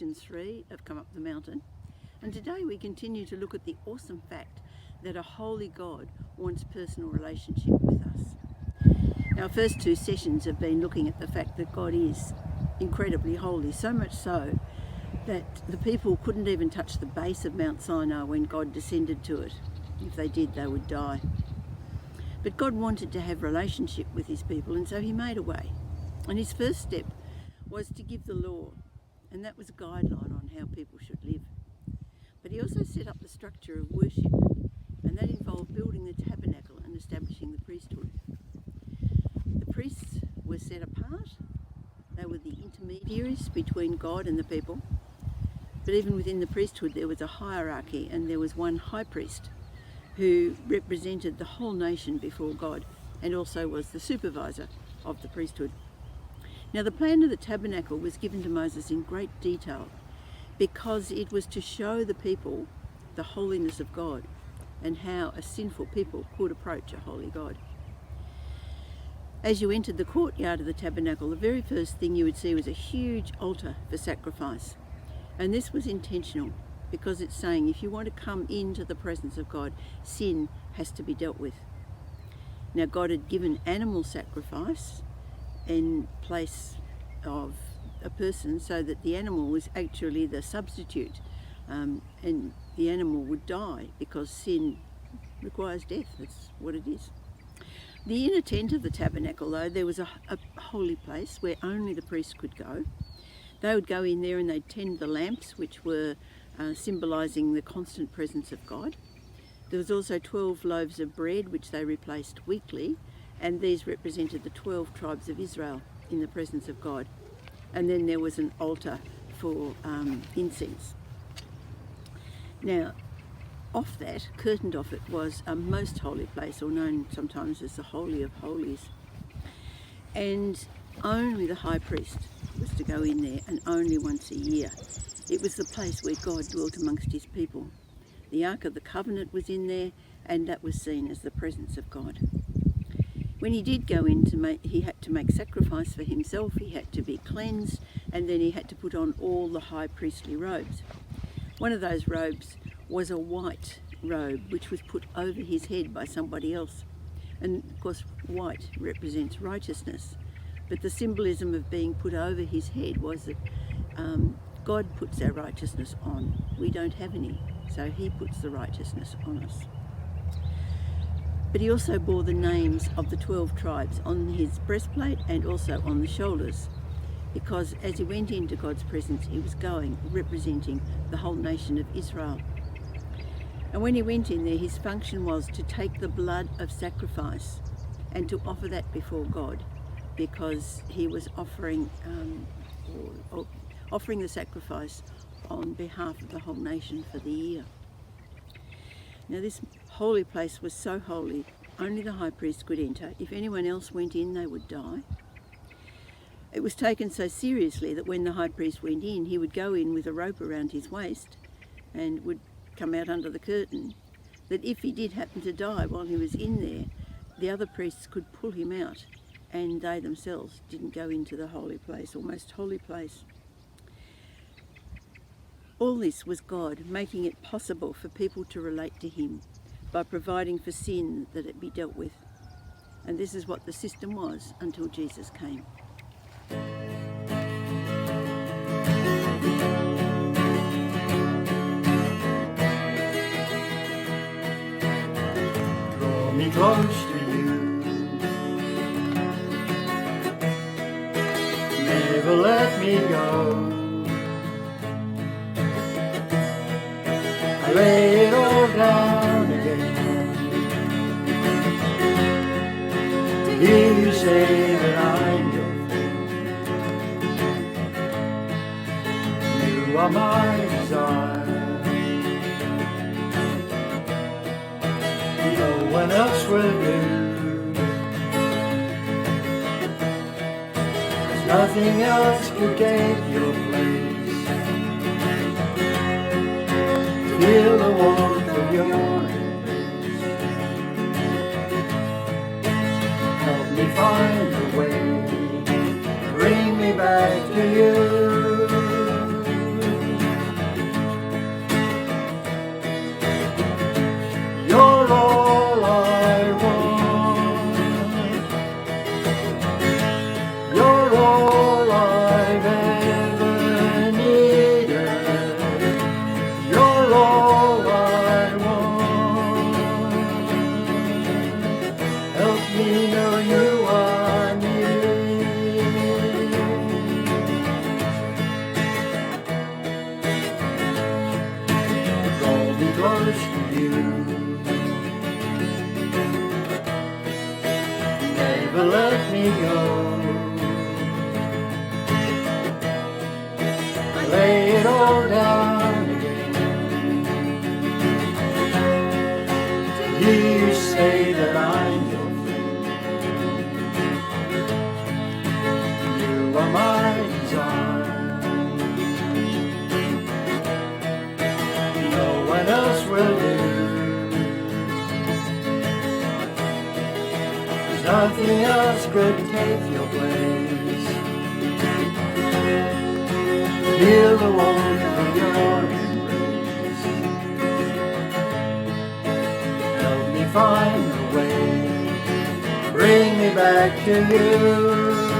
Session 3 of Come Up the Mountain, and today we continue to look at the awesome fact that a holy God wants personal relationship with us. Our first two sessions have been looking at the fact that God is incredibly holy, so much so that the people couldn't even touch the base of Mount Sinai when God descended to it. If they did, they would die. But God wanted to have relationship with his people, and so he made a way. And his first step was to give the law, and that was a guideline on how people should live. But he also set up the structure of worship, and that involved building the tabernacle and establishing the priesthood. The priests were set apart. They were the intermediaries between God and the people. But even within the priesthood there was a hierarchy, and there was one high priest who represented the whole nation before God and also was the supervisor of the priesthood. Now the plan of the tabernacle was given to Moses in great detail because it was to show the people the holiness of God and how a sinful people could approach a holy God. As you entered the courtyard of the tabernacle, the very first thing you would see was a huge altar for sacrifice. And this was intentional because it's saying if you want to come into the presence of God, sin has to be dealt with. Now God had given animal sacrifice in place of a person so that the animal was actually the substitute, and the animal would die because sin requires death. That's what it is. The inner tent of the tabernacle, though, there was a holy place where only the priests could go. They would go in there and they'd tend the lamps, which were symbolising the constant presence of God. There was also 12 loaves of bread, which they replaced weekly, and these represented the 12 tribes of Israel in the presence of God. And then there was an altar for incense. Now, off that, curtained off it, was a most holy place, or known sometimes as the Holy of Holies. And only the high priest was to go in there, and only once a year. It was the place where God dwelt amongst his people. The Ark of the Covenant was in there, and that was seen as the presence of God. When he did go in, he had to make sacrifice for himself, he had to be cleansed, and then he had to put on all the high priestly robes. One of those robes was a white robe, which was put over his head by somebody else. And of course, white represents righteousness. But the symbolism of being put over his head was that God puts our righteousness on. We don't have any, so he puts the righteousness on us. But he also bore the names of the 12 tribes on his breastplate and also on the shoulders, because as he went into God's presence, he was going representing the whole nation of Israel. And when he went in there, his function was to take the blood of sacrifice and to offer that before God, because he was offering the sacrifice on behalf of the whole nation for the year. Now this holy place was so holy, only the high priest could enter. If anyone else went in, they would die. It was taken so seriously that when the high priest went in, he would go in with a rope around his waist and would come out under the curtain, that if he did happen to die while he was in there, the other priests could pull him out, and they themselves didn't go into the holy place, or most holy place. All this was God making it possible for people to relate to him by providing for sin that it be dealt with. And this is what the system was until Jesus came. Draw me close to you, never let me go. I lay it all down again to hear you say that I'm your friend. You are my desire, no one else will do. There's nothing else could take your place. Feel the warmth of your embrace. Help me find a way, bring me back to you. close to you. Never let me go. I lay it all down again to hear you say that I'm your friend. You are my desire. No one else will do. There's nothing else could take your place. Feel the warmth of your embrace. Help me find a way. Bring me back to you.